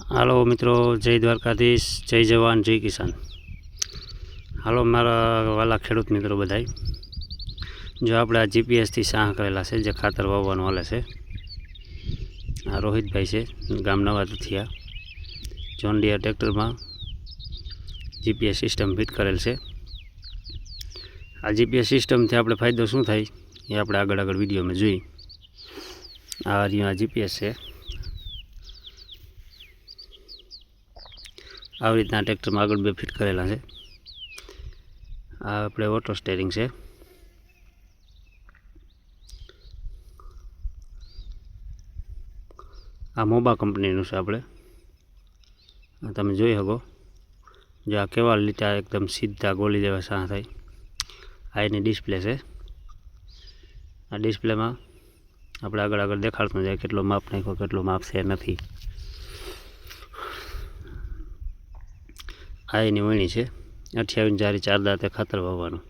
હાલો મિત્રો, જય દ્વારકાધીશ, જય જવાન, જય કિસાન. હાલો મારા વાલા ખેડૂત મિત્રો બધાય, જો આપણે આ જીપીએસથી સાહ કરેલા છે જે ખાતર વાવવાનું હાલે છે. આ રોહિતભાઈ છે, ગામ નવા થયા. જોન ડિયર ટ્રેક્ટરમાં જીપીએસ સિસ્ટમ ફિટ કરેલ છે. આ જીપીએસ સિસ્ટમથી આપણે ફાયદો શું થાય એ આપણે આગળ વિડીયોમાં જોઈ. આ જીપીએસ છે. આવી રીતના ટ્રેક્ટરમાં આગળ બે ફિટ કરેલા છે. આ આપણે ઓટો સ્ટેરિંગ છે. આ મોબા કંપનીનું છે. આપણે તમે જોઈ શકો, જો આ કેવા લીટા એકદમ સીધા ગોળી જેવા સાહ થાય. આ એની ડિસ્પ્લે છે. આ ડિસ્પ્લેમાં આપણે આગળ દેખાડતું જાય કેટલો માપ નાખ્યો, કેટલો માપ છે નથી. આ એની વણી છે. 28 જારી 4 દાંતે ખાતર વાવવાનું.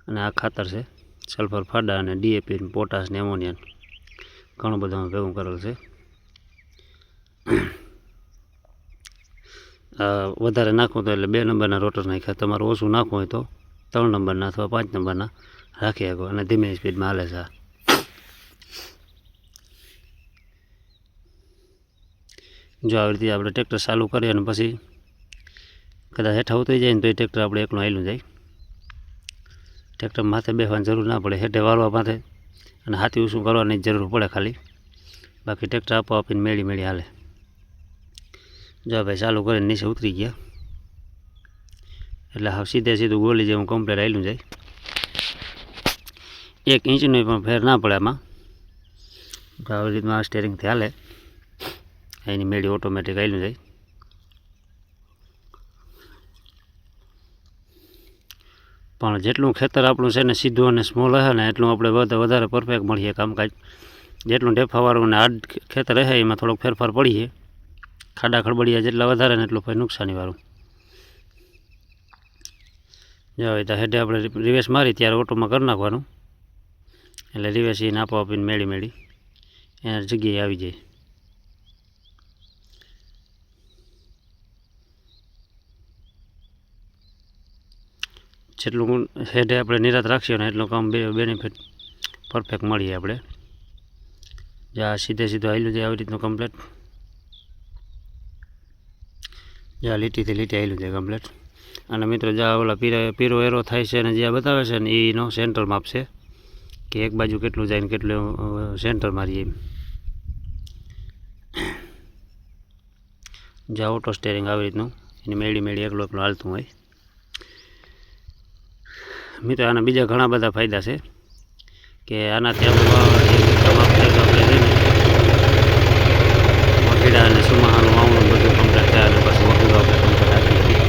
અને આ ખાતર છે સલ્ફર ફાડા અને ડીએપી, પોટાશ ને એમોનિયમ ઘણું બધું ભેગું કરેલ છે. વધારે નાખવું તો એટલે 2 નંબરના રોટર નાખ્યા. તમારું ઓછું નાખવું હોય તો 3 નંબરના અથવા 5 નંબરના રાખી શકો અને ધીમી સ્પીડમાં હાલે છે. જો આવી રીતે આપણે ટ્રેક્ટર ચાલુ કરીએ અને પછી કદાચ હેઠા ઉતરી જાય ને તો એ ટ્રેક્ટર આપણે એકલું હાલ્યું જાય. ટ્રેક્ટર માથે બેસવાની જરૂર ના પડે, હેઠે વાળવા માથે અને હાથી ઊંચું કરવાની જરૂર પડે ખાલી. બાકી ટ્રેક્ટર આપો આપીને મેળી હાલે. જો ભાઈ ચાલુ કરીને નીચે ઉતરી ગયા એટલે હવે સીધું ગોળી જેવું કમ્પ્લેટ હાલ્યું જાય. 1 ઇંચનો પણ ફેર ના પડે આમાં. આવી રીતના આ સ્ટેરિંગથી હાલે. એની મેળી ઓટોમેટિક હાલ્યું જાય. પણ જેટલું ખેતર આપણું છે ને સીધું અને સ્મોલ હશે ને એટલું આપણે વધારે પરફેક્ટ મળીએ કામકાજ. જેટલું ઢેફાવાળું ને હાર્ડ ખેતર હશે એમાં થોડોક ફેરફાર પડીએ. ખાડા ખડબડિયા જેટલા વધારે ને એટલું પછી નુકસાનીવાળું. જો હવે તો હેડે આપણે રિવેસ મારી ત્યારે ઓટોમાં કરી નાખવાનું એટલે રિવેસ એને આપો આપીને મેળી એના જગ્યાએ આવી જાય. જેટલું હેડે આપણે નિરાત રાખીએ ને એટલું કામ બેનિફિટ પરફેક્ટ મળીએ આપણે. જ્યાં સીધું હાલ્યું જાય આવી રીતનું કમ્પ્લેટ. જ્યાં લીટીથી લીટી હાલ્યું જાય કમ્પ્લેટ. અને મિત્રો જ્યાં ઓલા પીરો એરો થાય છે અને જ્યાં બતાવે છે ને એનો સેન્ટર માપ છે કે એક બાજુ કેટલું જાય ને કેટલું સેન્ટર મારીએ એમ. જ્યાં ઓટો સ્ટેરિંગ આવી રીતનું એની મેળી એકલો હાલતું હોય. મિત્રો આના બીજા ઘણા બધા ફાયદા છે કે આનાથી આપણે મકીડા અને સુમાહાનું વાવણું બધું કમ્પ્લીટ થાય અને પછી મકીડો આપણે કમ્પ્લીટ રાખી શકીએ.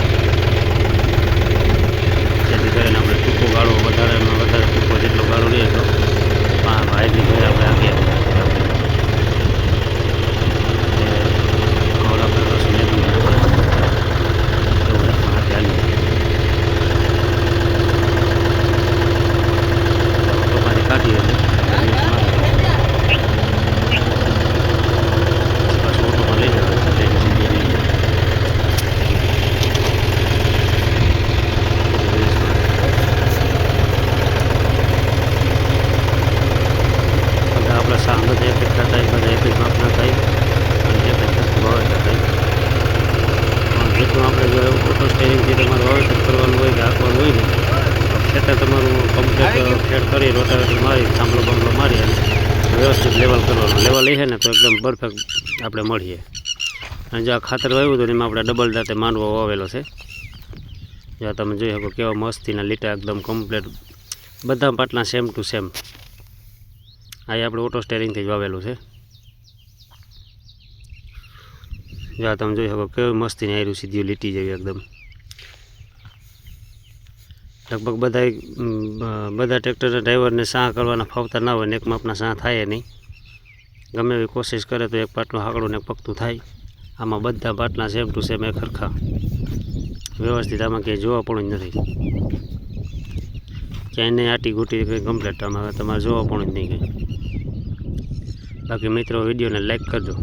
જેથી કરીને આપણે ટૂંકો ગાળો વધારેમાં વધારે ટૂંકો જેટલો ગાળો લઈએ તો હાઈટની ઘરે આપણે આપીએ. સાહ બધા એક જ થાય, બધા એક જ માપના થાય અને એક જ વસ્તુ વાવેતર થાય. પણ જેટલું આપણે જો ઓટો સ્ટેરિંગથી તમારે વાવેતર કરવાનું હોય કે હાંકવાનું હોય ને તો ખેતર તમારું કમ્પ્લીટ ખેડ કરી રોટાવેટર મારી થાંભલો બંગલો મારી અને વ્યવસ્થિત લેવલ કરવાનું. લેવલ એ છે ને તો એકદમ પરફેક્ટ આપણે મળીએ. અને જો આ ખાતર વાવ્યું હતું એમાં આપણે ડબલ દાંતે માંડવો વાવેલો છે. જ્યાં તમે જોઈ શકો કેવા મસ્તીના લીટા એકદમ કમ્પ્લીટ બધા પાટલા સેમ ટુ સેમ. આ આપણે ઓટો સ્ટેરિંગથી જ વાવેલું છે. જ્યાં તમે જોઈ શકો કેવી મસ્તીને આયરું સીધી લીટી જેવી એકદમ. લગભગ બધા ટ્રેક્ટરના ડ્રાઈવરને સાહ કરવાના ફાવતા ના હોય ને એક માપના સાહ થાય નહીં. ગમે એવી કોશિશ કરે તો એક પાટલું હાકડું ને એક પગતું થાય. આમાં બધા પાટલા સેમ ટુ સેમ એક સરખા વ્યવસ્થિત. આમાં ક્યાંય જોવા પણ જ નથી. ક્યાંય નહીં આટી ઘૂટી કંઈ કમ્પ્લેટ આમાં તમારે જોવા પણ જ નહીં કંઈ. બાકી મિત્રો વિડીયોને લાઈક કરજો.